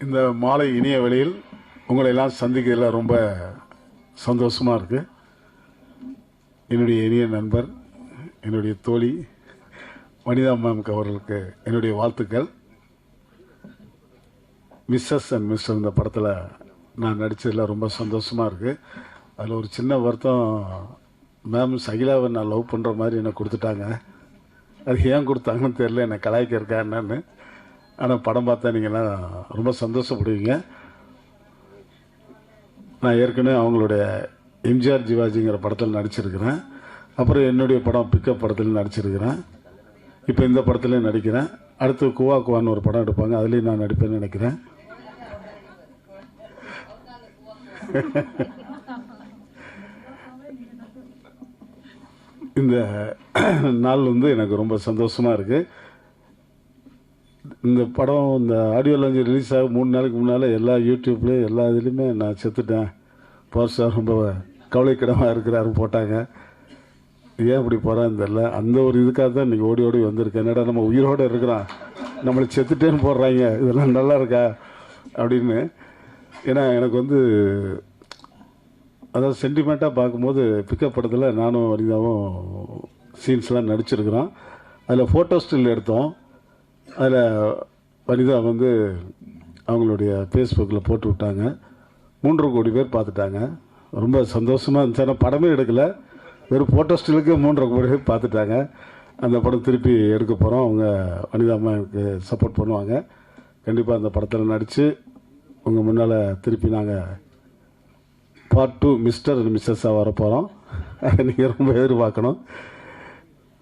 இந்த மாலை இனிய வேளையில் உங்களை எல்லாம் சந்திக்கிறதுல ரொம்ப சந்தோஷமாக இருக்குது. என்னுடைய இனிய நண்பர், என்னுடைய தோழி வனிதா மேம்க்கு அவர்களுக்கு என்னுடைய வாழ்த்துக்கள். மிஸ்ஸஸ் அண்ட் மிஸ்டர் இந்த படத்தில் நான் நடித்ததில் ரொம்ப சந்தோஷமாக இருக்குது. அதில் ஒரு சின்ன வருத்தம், மேம் சகிலாவை நான் லவ் பண்ணுற மாதிரி என்னை கொடுத்துட்டாங்க. அது ஏன் கொடுத்தாங்கன்னு தெரியல, என்னை கலாய்க்க இருக்கா என்னன்னு. ஆனால் படம் பார்த்தா நீங்கள்லாம் ரொம்ப சந்தோஷப்படுவீங்க. நான் ஏற்கனவே அவங்களுடைய எம்ஜிஆர் ஜிவாஜிங்கிற படத்தில் நடிச்சிருக்கிறேன். அப்புறம் என்னுடைய படம் பிக்கப் படத்தில் நடிச்சிருக்கிறேன். இப்போ இந்த படத்துலேயும் நடிக்கிறேன். அடுத்து குவா குவான்னு ஒரு படம் எடுப்பாங்க, அதுலேயும் நான் நடிப்பேன்னு நினைக்கிறேன். இந்த நாள் எனக்கு ரொம்ப சந்தோஷமாக இருக்குது. இந்த படம் இந்த ஆடியோ லான்ச் ரிலீஸ் ஆக 3 நாளைக்கு முன்னால் எல்லா யூடியூப்லேயும் எல்லா இதுலேயுமே நான் செத்துட்டேன், பவர் ஸ்டார் ரொம்ப கவலைக்கிடமாக இருக்கிறாருன்னு போட்டாங்க. ஏன் அப்படி போகிறான்னு தெரில. அந்த ஒரு இதுக்காக தான் இன்றைக்கி ஓடி ஓடி வந்திருக்கேன். என்னடா நம்ம உயிரோடு இருக்கிறோம், நம்மளை செத்துட்டேன்னு போடுறாங்க, இதெல்லாம் நல்லா இருக்கா அப்படின்னு. ஏன்னா எனக்கு அதாவது சென்டிமெண்ட்டாக பார்க்கும்போது பிக்கப் படத்தில் நானும் வனிதாவும் சீன்ஸ்லாம் நடிச்சிருக்கிறோம். அதில் ஃபோட்டோ ஸ்டில் எடுத்தோம். அதில் வனிதா அவங்களுடைய ஃபேஸ்புக்கில் போட்டு விட்டாங்க. 3 கோடி பேர் பார்த்துட்டாங்க. ரொம்ப சந்தோஷமாக இருந்துச்சு. ஆனால் படமே எடுக்கலை, வெறும் ஃபோட்டோ ஸ்டிலுக்கு 3 கோடி பேர் பார்த்துட்டாங்க. அந்த படம் திருப்பி எடுக்க போகிறோம். அவங்க வனிதா அம்மா எனக்கு சப்போர்ட் பண்ணுவாங்க. கண்டிப்பாக அந்த படத்தில் நடித்து உங்கள் முன்னால் திருப்பி நாங்கள் பார்ட் 2 மிஸ்டர் அண்ட் மிஸ்ஸஸாக வரப்போகிறோம். அதை நீங்கள் ரொம்ப எதிர்பார்க்கணும்.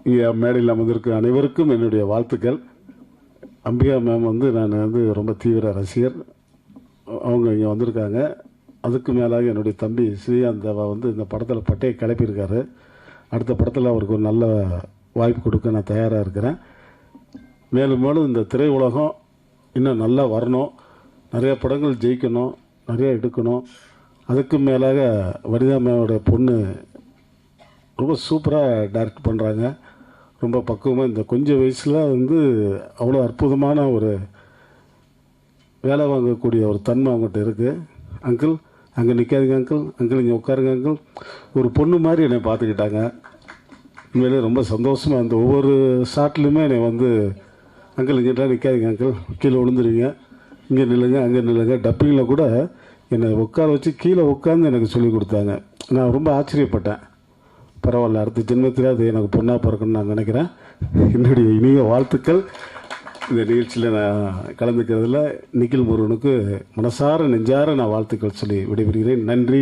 இங்கே மேடையில் அமர்ந்திருக்க அனைவருக்கும் என்னுடைய வாழ்த்துக்கள். அம்பிகா மேம் நான் ரொம்ப தீவிர ரசிகர். அவங்க இங்கே வந்திருக்காங்க. அதுக்கு மேலாக என்னுடைய தம்பி ஸ்ரீகாந்த் தேவா இந்த படத்தில் பட்டையை கிளப்பியிருக்காரு. அடுத்த படத்தில் அவருக்கு ஒரு நல்ல வாய்ப்பு கொடுக்க நான் தயாராக இருக்கிறேன். மேலும் மேலும் இந்த திரை உலகம் இன்னும் நல்லா வரணும், நிறைய படங்கள் ஜெயிக்கணும், நிறைய எடுக்கணும். அதுக்கு மேலாக வனிதா மேமோட பொண்ணு ரொம்ப சூப்பராக டைரக்ட் பண்ணுறாங்க. ரொம்ப பக்குவமாக இந்த கொஞ்சம் வயசில் அவ்வளோ அற்புதமான ஒரு வேலை வாங்கக்கூடிய ஒரு தன்மை அவங்ககிட்ட இருக்குது. அங்கிள் அங்கே நிற்காதீங்க, அங்கிள் இங்கே உட்காருங்க அங்கிள். ஒரு பொண்ணு மாதிரி என்னை பார்த்துக்கிட்டாங்க. உண்மையிலே ரொம்ப சந்தோஷமாக அந்த ஒவ்வொரு ஷாட்லையுமே என்னை அங்கிள் இங்கேலாம் நிற்காதீங்க அங்கிள், கீழே விழுந்துருவீங்க, இங்கே நில்லுங்க அங்கே நில்லுங்க. டப்பிங்கில் கூட என்னை உட்கார வச்சு கீழே உட்காந்து எனக்கு சொல்லி கொடுத்தாங்க. நான் ரொம்ப ஆச்சரியப்பட்டேன். பரவாயில்ல, அடுத்த ஜென்மத்தில் அது எனக்கு பொண்ணாக பிறக்கணும்னு நான் நினைக்கிறேன். என்னுடைய இனிய வாழ்த்துக்கள். இந்த நிகழ்ச்சியில் நான் கலந்துக்கிறதுல நிக்கில் முருகனுக்கு மனசார நெஞ்சார நான் வாழ்த்துக்கள் சொல்லி விடைபெறுகிறேன். நன்றி.